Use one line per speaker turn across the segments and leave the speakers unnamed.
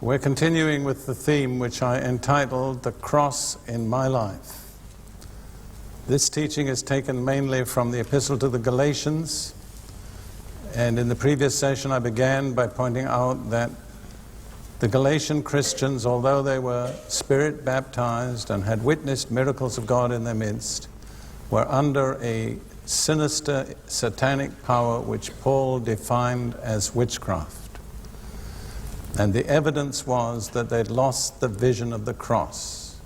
We're continuing with the theme which I entitled The Cross in My Life. This teaching is taken mainly from the Epistle to the Galatians, and in the previous session I began by pointing out that the Galatian Christians, although they were Spirit baptized and had witnessed miracles of God in their midst, were under a sinister satanic power which Paul defined as witchcraft. And the evidence was that they'd lost the vision of the cross.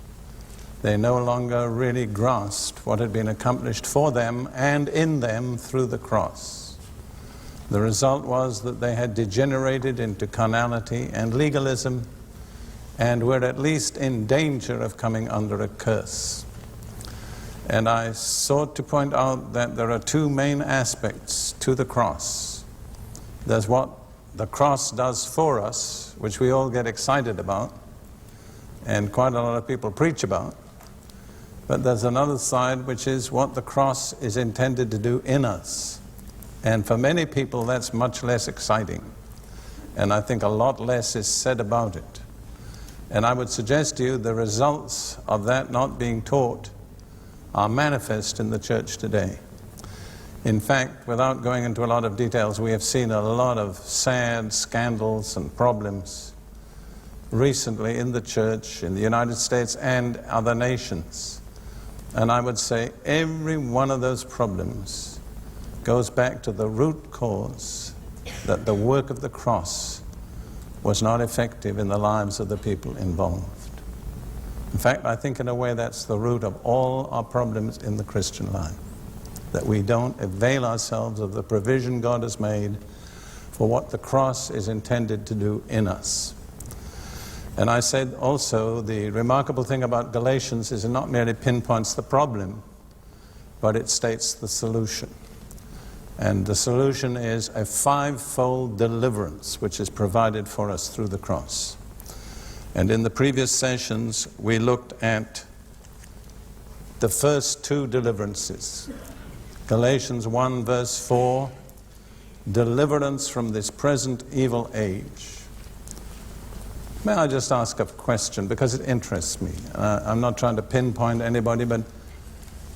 They no longer really grasped what had been accomplished for them and in them through the cross. The result was that they had degenerated into carnality and legalism and were at least in danger of coming under a curse. And I sought to point out that there are two main aspects to the cross. There's what the cross does for us, which we all get excited about, and quite a lot of people preach about. But there's another side, which is what the cross is intended to do in us. And for many people, that's much less exciting. And I think a lot less is said about it. And I would suggest to you the results of that not being taught are manifest in the church today. In fact, without going into a lot of details, we have seen a lot of sad scandals and problems recently in the church, in the United States and other nations. And I would say every one of those problems goes back to the root cause that the work of the cross was not effective in the lives of the people involved. In fact, I think in a way that's the root of all our problems in the Christian life, that we don't avail ourselves of the provision God has made for what the cross is intended to do in us. And I said also the remarkable thing about Galatians is it not merely pinpoints the problem, but it states the solution. And the solution is a fivefold deliverance which is provided for us through the cross. And in the previous sessions we looked at the first two deliverances. Galatians 1 verse 4, deliverance from this present evil age. May I just ask a question, because it interests me. I'm not trying to pinpoint anybody, but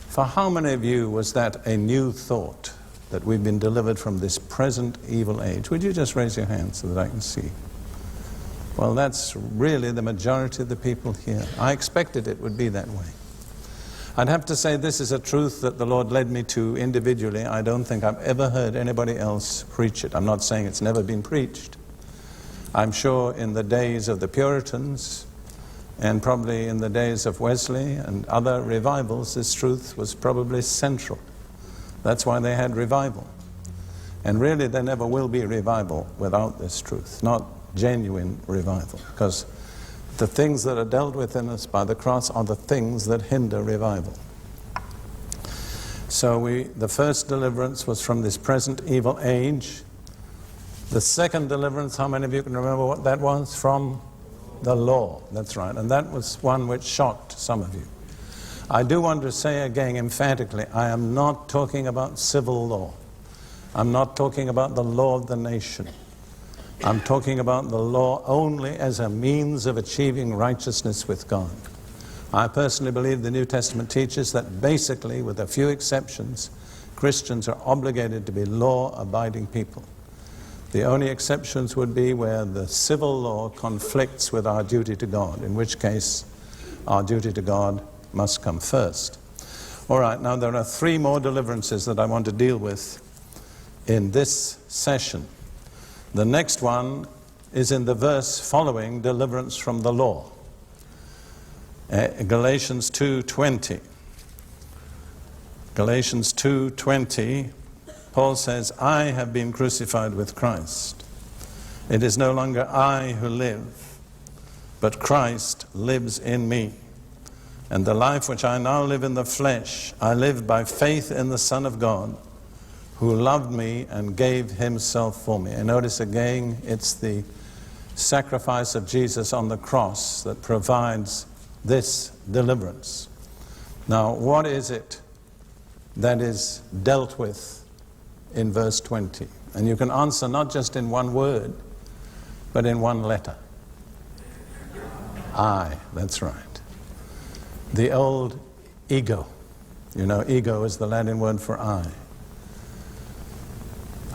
for how many of you was that a new thought, that we've been delivered from this present evil age? Would you just raise your hand so that I can see? Well, that's really the majority of the people here. I expected it would be that way. I'd have to say this is a truth that the Lord led me to individually. I don't think I've ever heard anybody else preach it. I'm not saying it's never been preached. I'm sure in the days of the Puritans and probably in the days of Wesley and other revivals, this truth was probably central. That's why they had revival. And really there never will be revival without this truth, not genuine revival, because the things that are dealt with in us by the cross are the things that hinder revival. So the first deliverance was from this present evil age. The second deliverance, how many of you can remember what that was? From the law. That's right. And that was one which shocked some of you. I do want to say again emphatically, I am not talking about civil law. I'm not talking about the law of the nation. I'm talking about the law only as a means of achieving righteousness with God. I personally believe the New Testament teaches that basically, with a few exceptions, Christians are obligated to be law-abiding people. The only exceptions would be where the civil law conflicts with our duty to God, in which case our duty to God must come first. All right, now there are three more deliverances that I want to deal with in this session. The next one is in the verse following deliverance from the law. Galatians 2:20. Galatians 2:20, Paul says, I have been crucified with Christ. It is no longer I who live, but Christ lives in me. And the life which I now live in the flesh, I live by faith in the Son of God, who loved me and gave himself for me. And notice again, it's the sacrifice of Jesus on the cross that provides this deliverance. Now, what is it that is dealt with in verse 20? And you can answer not just in one word, but in one letter. I, that's right. The old ego. You know, ego is the Latin word for I.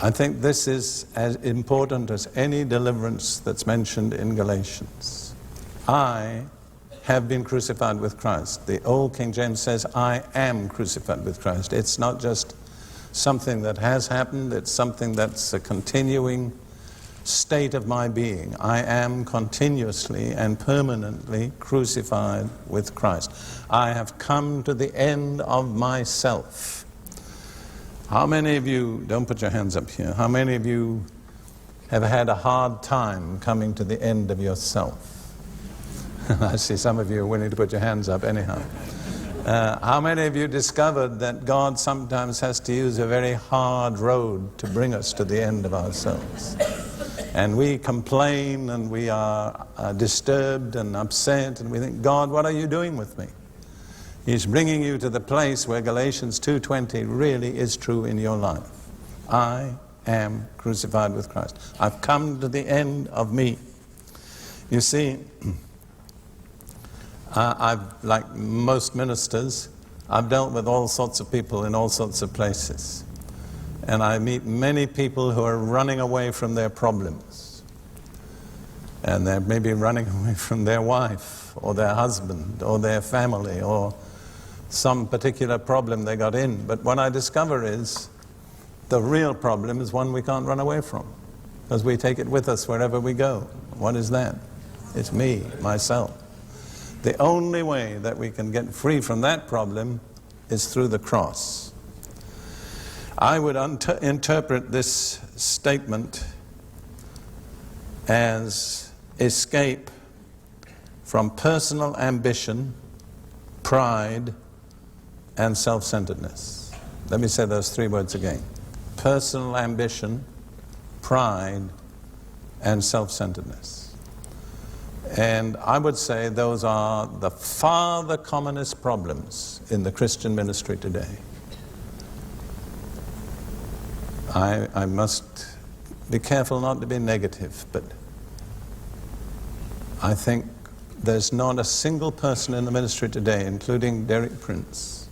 I think this is as important as any deliverance that's mentioned in Galatians. I have been crucified with Christ. The old King James says, I am crucified with Christ. It's not just something that has happened, it's something that's a continuing state of my being. I am continuously and permanently crucified with Christ. I have come to the end of myself. How many of you, don't put your hands up here, how many of you have had a hard time coming to the end of yourself? I see some of you are willing to put your hands up anyhow. How many of you discovered that God sometimes has to use a very hard road to bring us to the end of ourselves? And we complain and we are disturbed and upset and we think, God, what are you doing with me? He's bringing you to the place where Galatians 2:20 really is true in your life. I am crucified with Christ. I've come to the end of me. You see, like most ministers, I've dealt with all sorts of people in all sorts of places. And I meet many people who are running away from their problems. And they're maybe running away from their wife, or their husband, or their family, or some particular problem they got in. But what I discover is the real problem is one we can't run away from, because we take it with us wherever we go. What is that? It's me, myself. The only way that we can get free from that problem is through the cross. I would interpret this statement as escape from personal ambition, pride, and self-centeredness. Let me say those three words again. Personal ambition, pride, and self-centeredness. And I would say those are the far the commonest problems in the Christian ministry today. I must be careful not to be negative, but I think there's not a single person in the ministry today, including Derek Prince,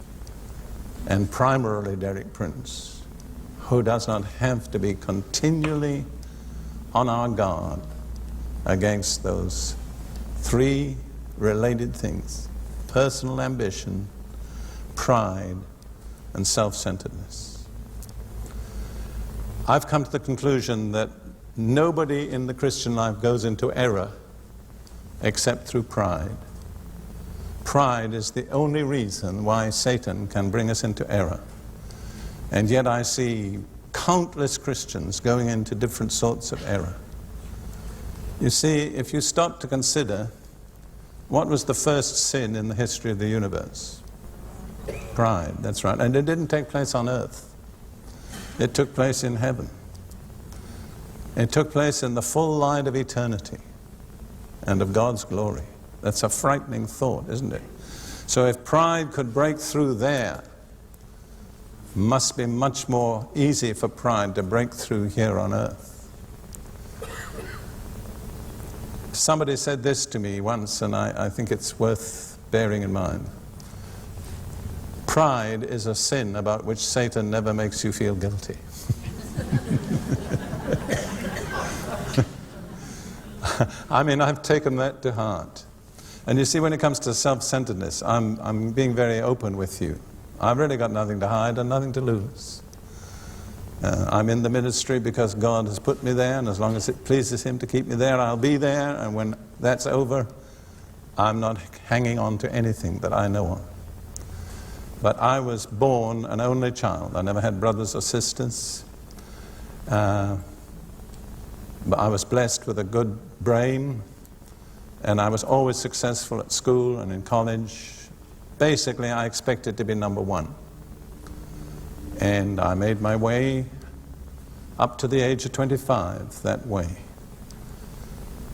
and primarily Derek Prince, who does not have to be continually on our guard against those three related things: personal ambition, pride, and self-centeredness. I've come to the conclusion that nobody in the Christian life goes into error except through pride. Pride is the only reason why Satan can bring us into error. And yet I see countless Christians going into different sorts of error. You see, if you stop to consider, what was the first sin in the history of the universe? Pride, that's right. And it didn't take place on earth. It took place in heaven. It took place in the full light of eternity and of God's glory. That's a frightening thought, isn't it? So if pride could break through there, it must be much more easy for pride to break through here on earth. Somebody said this to me once, and I think it's worth bearing in mind. Pride is a sin about which Satan never makes you feel guilty. I mean, I've taken that to heart. And you see, when it comes to self-centeredness, I'm being very open with you. I've really got nothing to hide and nothing to lose. I'm in the ministry because God has put me there, and as long as it pleases Him to keep me there, I'll be there. And when that's over, I'm not hanging on to anything that I know of. But I was born an only child. I never had brothers or sisters. But I was blessed with a good brain, and I was always successful at school and in college. Basically, I expected to be number one. And I made my way up to the age of 25 that way.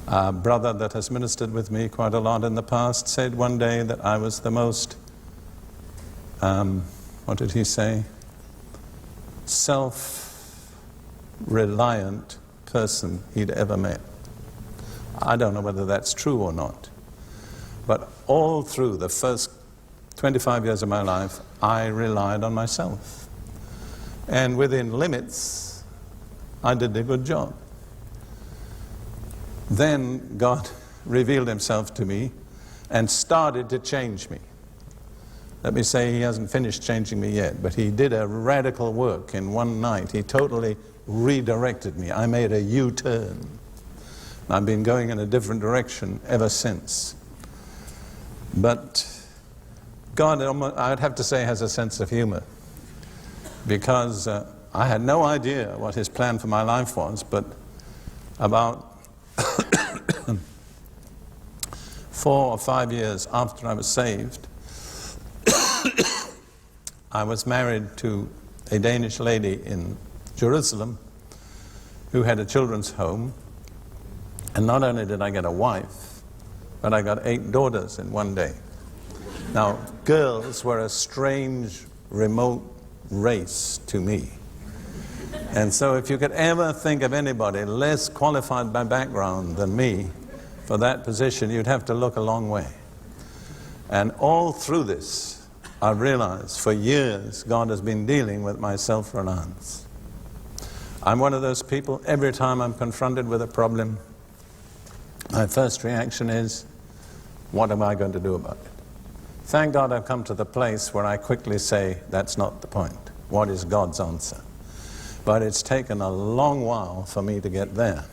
A brother that has ministered with me quite a lot in the past said one day that I was the most, what did he say? Self-reliant person he'd ever met. I don't know whether that's true or not. But all through the first 25 years of my life, I relied on myself. And within limits, I did a good job. Then God revealed himself to me and started to change me. Let me say, he hasn't finished changing me yet, but he did a radical work in one night. He totally redirected me. I made a U-turn. I've been going in a different direction ever since. But God, I'd have to say, has a sense of humor, because I had no idea what his plan for my life was, but about 4 or 5 years after I was saved, I was married to a Danish lady in Jerusalem who had a children's home, and not only did I get a wife, but I got 8 daughters in one day. Now, girls were a strange, remote race to me. And so if you could ever think of anybody less qualified by background than me for that position, you'd have to look a long way. And all through this, I realized for years God has been dealing with my self-reliance. I'm one of those people, every time I'm confronted with a problem, my first reaction is, what am I going to do about it? Thank God I've come to the place where I quickly say, that's not the point. What is God's answer? But it's taken a long while for me to get there.